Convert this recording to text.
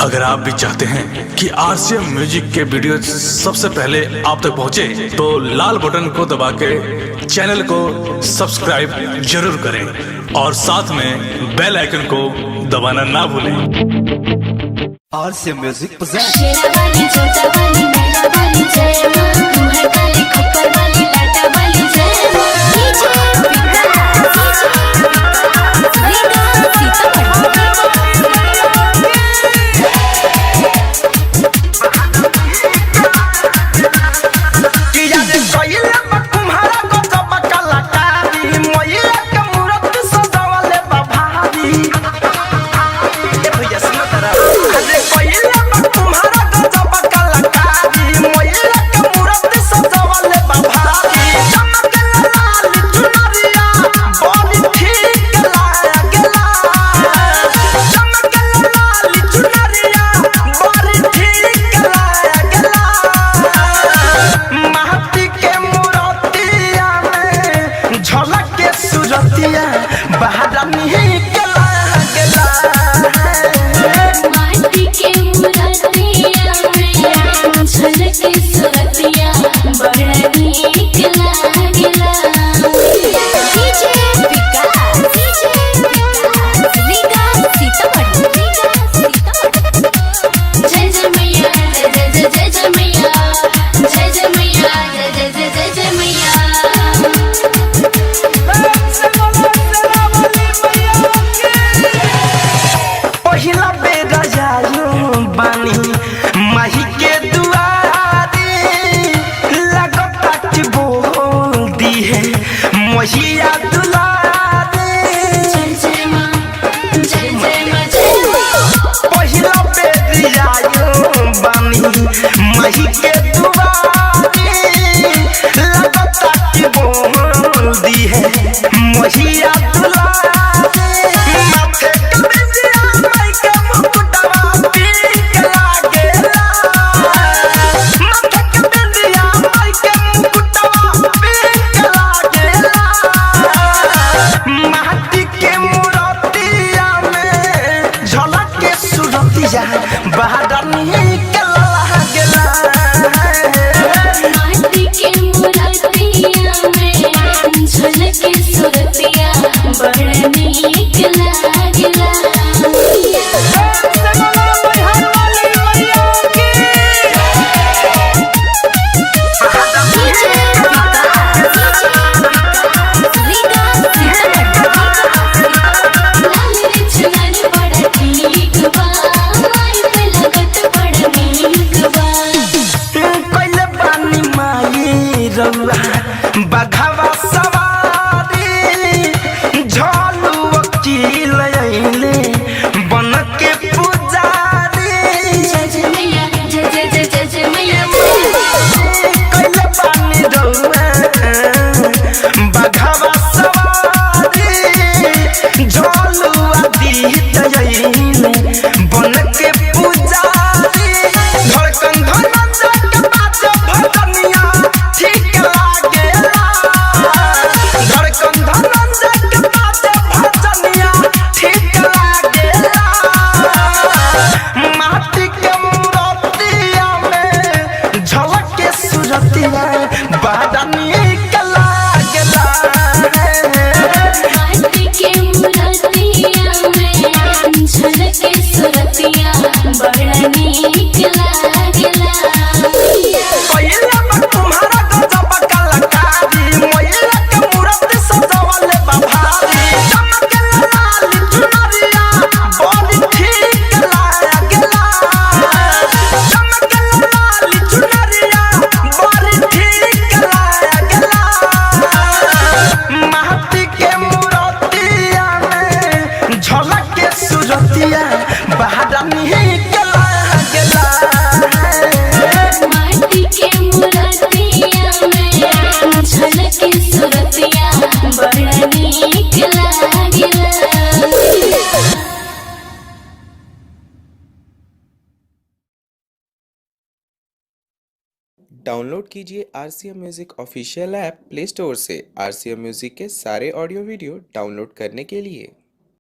अगर आप भी चाहते हैं कि आरसीएम म्यूजिक के वीडियो सबसे पहले आप तक पहुंचे, तो लाल बटन को दबा के चैनल को सब्सक्राइब जरूर करें और साथ में बेल आइकन को दबाना ना भूलें। आरसीएम म्यूजिक मही के दुआरे लगता कि बोल दी है महिया दुलारे माथे के बिंदिया माई के मुकुटवा पीक लागेला माथे के बिंदिया माई के मुकुटवा पीक लागेला माटी के मूर्तिया में झलक के सूरतिया बहादुर बघवा सवारी झोलू वकील अइले बन के पुजारी कैले बानी रउआ बघवा सवारी झोलू आदित अइले बन के पुजारी धड़कन धड़कन के बात भजनिया ठीक डाउनलोड कीजिए RCM music official app play store से। आरसीएम म्यूजिक के सारे ऑडियो वीडियो डाउनलोड करने के लिए